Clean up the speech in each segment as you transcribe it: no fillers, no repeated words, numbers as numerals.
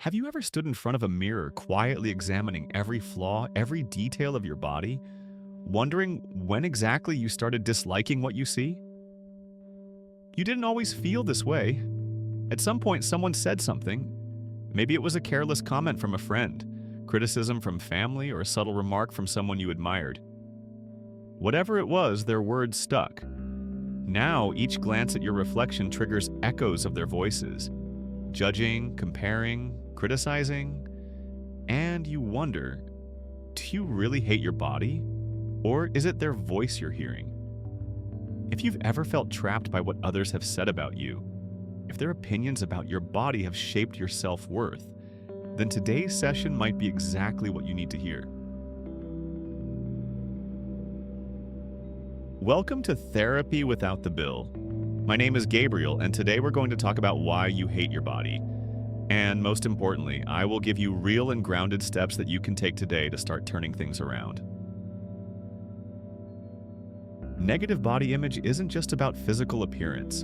Have you ever stood in front of a mirror quietly examining every flaw, every detail of your body, wondering when exactly you started disliking what you see? You didn't always feel this way. At some point, someone said something. Maybe it was a careless comment from a friend, criticism from family, or a subtle remark from someone you admired. Whatever it was, their words stuck. Now, each glance at your reflection triggers echoes of their voices, judging, comparing, criticizing, and you wonder, do you really hate your body? Or is it their voice you're hearing? If you've ever felt trapped by what others have said about you, if their opinions about your body have shaped your self-worth, then today's session might be exactly what you need to hear. Welcome to Therapy Without the Bill. My name is Gabriel, and today we're going to talk about why you hate your body. And most importantly, I will give you real and grounded steps that you can take today to start turning things around. Negative body image isn't just about physical appearance.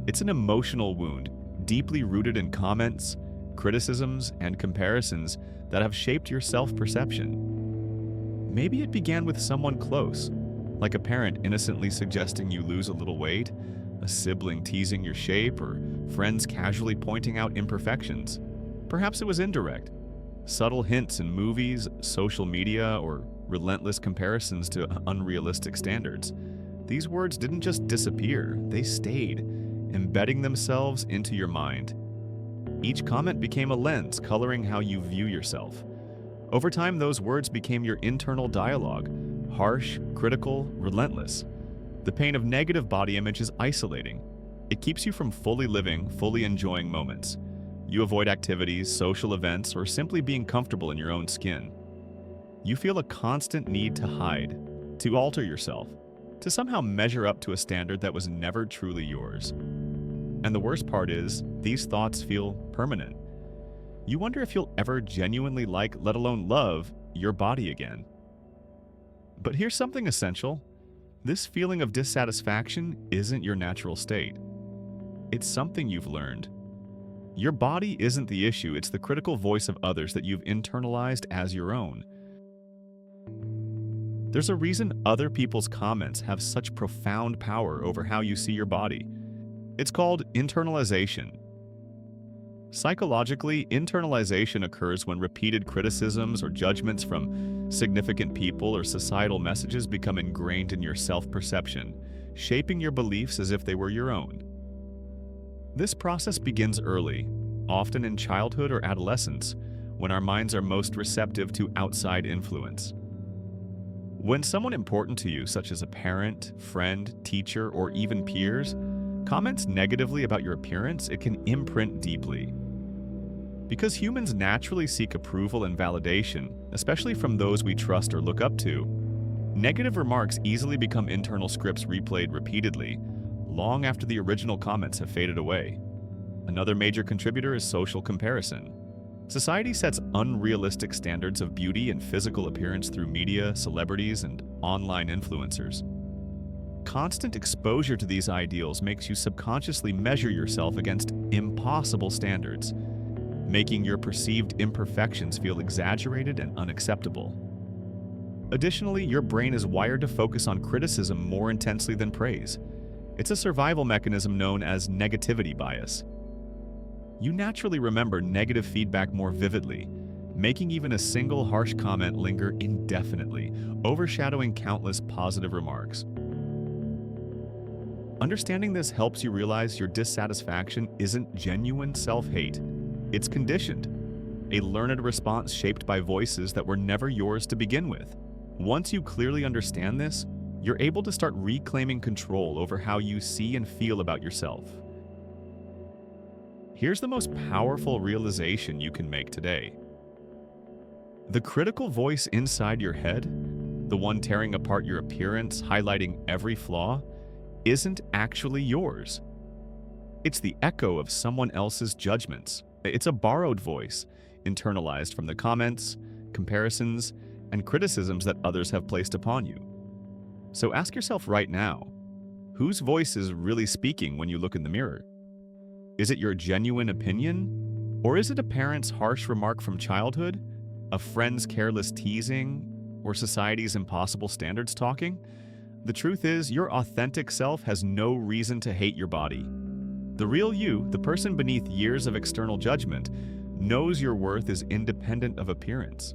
It's an emotional wound, deeply rooted in comments, criticisms, and comparisons that have shaped your self-perception. Maybe it began with someone close, like a parent innocently suggesting you lose a little weight, a sibling teasing your shape, or friends casually pointing out imperfections. Perhaps it was indirect, subtle hints in movies, social media, or relentless comparisons to unrealistic standards. These words didn't just disappear, they stayed, embedding themselves into your mind. Each comment became a lens coloring how you view yourself. Over time, those words became your internal dialogue, harsh, critical, relentless. The pain of negative body image is isolating. It keeps you from fully living, fully enjoying moments. You avoid activities, social events, or simply being comfortable in your own skin. You feel a constant need to hide, to alter yourself, to somehow measure up to a standard that was never truly yours. And the worst part is, these thoughts feel permanent. You wonder if you'll ever genuinely like, let alone love, your body again. But here's something essential. This feeling of dissatisfaction isn't your natural state. It's something you've learned. Your body isn't the issue, it's the critical voice of others that you've internalized as your own. There's a reason other people's comments have such profound power over how you see your body. It's called internalization. Psychologically, internalization occurs when repeated criticisms or judgments from significant people or societal messages become ingrained in your self-perception, shaping your beliefs as if they were your own. This process begins early, often in childhood or adolescence, when our minds are most receptive to outside influence. When someone important to you, such as a parent, friend, teacher, or even peers, comments negatively about your appearance, it can imprint deeply. Because humans naturally seek approval and validation, especially from those we trust or look up to, negative remarks easily become internal scripts replayed repeatedly, long after the original comments have faded away. Another major contributor is social comparison. Society sets unrealistic standards of beauty and physical appearance through media, celebrities, and online influencers. Constant exposure to these ideals makes you subconsciously measure yourself against impossible standards, making your perceived imperfections feel exaggerated and unacceptable. Additionally, your brain is wired to focus on criticism more intensely than praise. It's a survival mechanism known as negativity bias. You naturally remember negative feedback more vividly, making even a single harsh comment linger indefinitely, overshadowing countless positive remarks. Understanding this helps you realize your dissatisfaction isn't genuine self-hate. It's conditioned, a learned response shaped by voices that were never yours to begin with. Once you clearly understand this, you're able to start reclaiming control over how you see and feel about yourself. Here's the most powerful realization you can make today. The critical voice inside your head, the one tearing apart your appearance, highlighting every flaw, isn't actually yours. It's the echo of someone else's judgments. It's a borrowed voice, internalized from the comments, comparisons, and criticisms that others have placed upon you. So ask yourself right now, whose voice is really speaking when you look in the mirror? Is it your genuine opinion? Or is it a parent's harsh remark from childhood, a friend's careless teasing, or society's impossible standards talking? The truth is, your authentic self has no reason to hate your body. The real you, the person beneath years of external judgment, knows your worth is independent of appearance.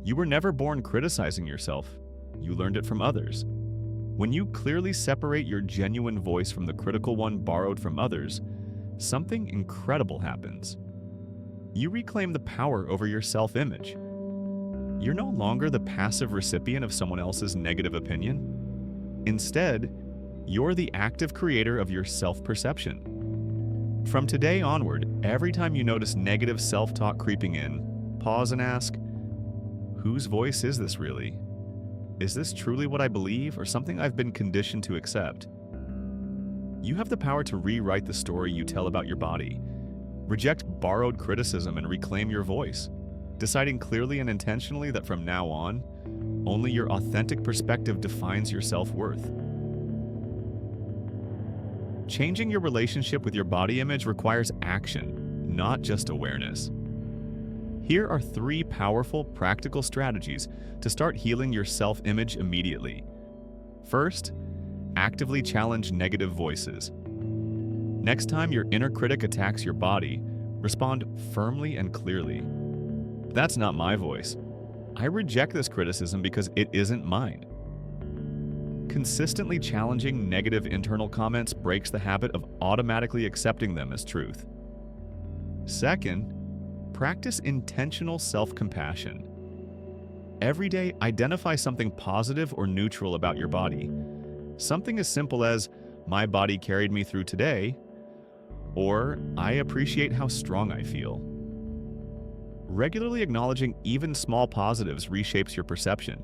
You were never born criticizing yourself. You learned it from others. When you clearly separate your genuine voice from the critical one borrowed from others, something incredible happens. You reclaim the power over your self-image. You're no longer the passive recipient of someone else's negative opinion. Instead, you're the active creator of your self-perception. From today onward, every time you notice negative self-talk creeping in, pause and ask, whose voice is this really? Is this truly what I believe or something I've been conditioned to accept? You have the power to rewrite the story you tell about your body. Reject borrowed criticism and reclaim your voice, deciding clearly and intentionally that from now on, only your authentic perspective defines your self-worth. Changing your relationship with your body image requires action, not just awareness. Here are 3 powerful, practical strategies to start healing your self-image immediately. First, actively challenge negative voices. Next time your inner critic attacks your body, respond firmly and clearly. That's not my voice. I reject this criticism because it isn't mine. Consistently challenging negative internal comments breaks the habit of automatically accepting them as truth. Second, practice intentional self-compassion. Every day, identify something positive or neutral about your body. Something as simple as, my body carried me through today, or I appreciate how strong I feel. Regularly acknowledging even small positives reshapes your perception,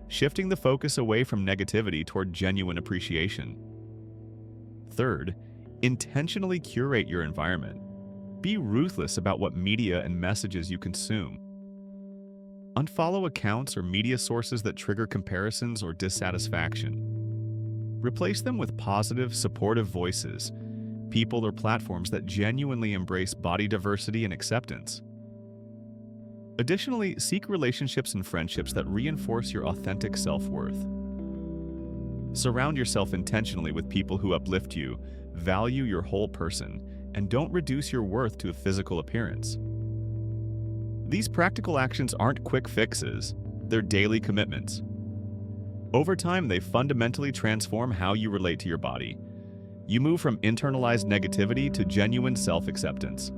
shifting the focus away from negativity toward genuine appreciation. Third, intentionally curate your environment. Be ruthless about what media and messages you consume. Unfollow accounts or media sources that trigger comparisons or dissatisfaction. Replace them with positive, supportive voices, people or platforms that genuinely embrace body diversity and acceptance. Additionally, seek relationships and friendships that reinforce your authentic self-worth. Surround yourself intentionally with people who uplift you, value your whole person, and don't reduce your worth to a physical appearance. These practical actions aren't quick fixes, they're daily commitments. Over time, they fundamentally transform how you relate to your body. You move from internalized negativity to genuine self-acceptance.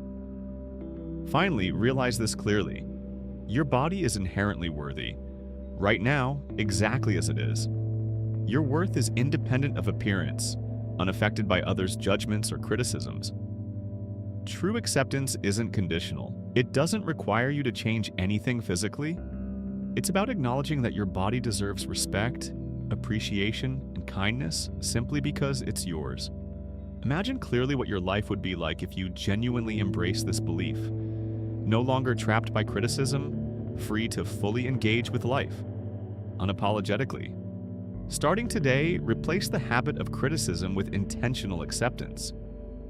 Finally, realize this clearly. Your body is inherently worthy. Right now, exactly as it is. Your worth is independent of appearance, unaffected by others' judgments or criticisms. True acceptance isn't conditional. It doesn't require you to change anything physically. It's about acknowledging that your body deserves respect, appreciation, and kindness simply because it's yours. Imagine clearly what your life would be like if you genuinely embraced this belief. No longer trapped by criticism, free to fully engage with life, unapologetically. Starting today, replace the habit of criticism with intentional acceptance.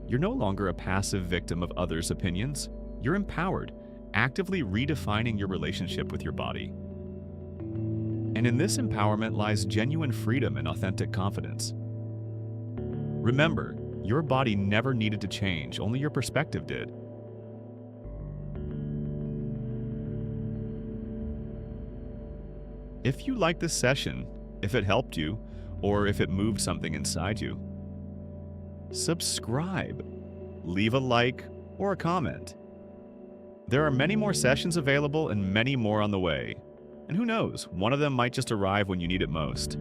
You're no longer a passive victim of others' opinions. You're empowered, actively redefining your relationship with your body. And in this empowerment lies genuine freedom and authentic confidence. Remember, your body never needed to change, only your perspective did. If you liked this session, if it helped you, or if it moved something inside you, subscribe, leave a like, or a comment. There are many more sessions available and many more on the way. And who knows, one of them might just arrive when you need it most.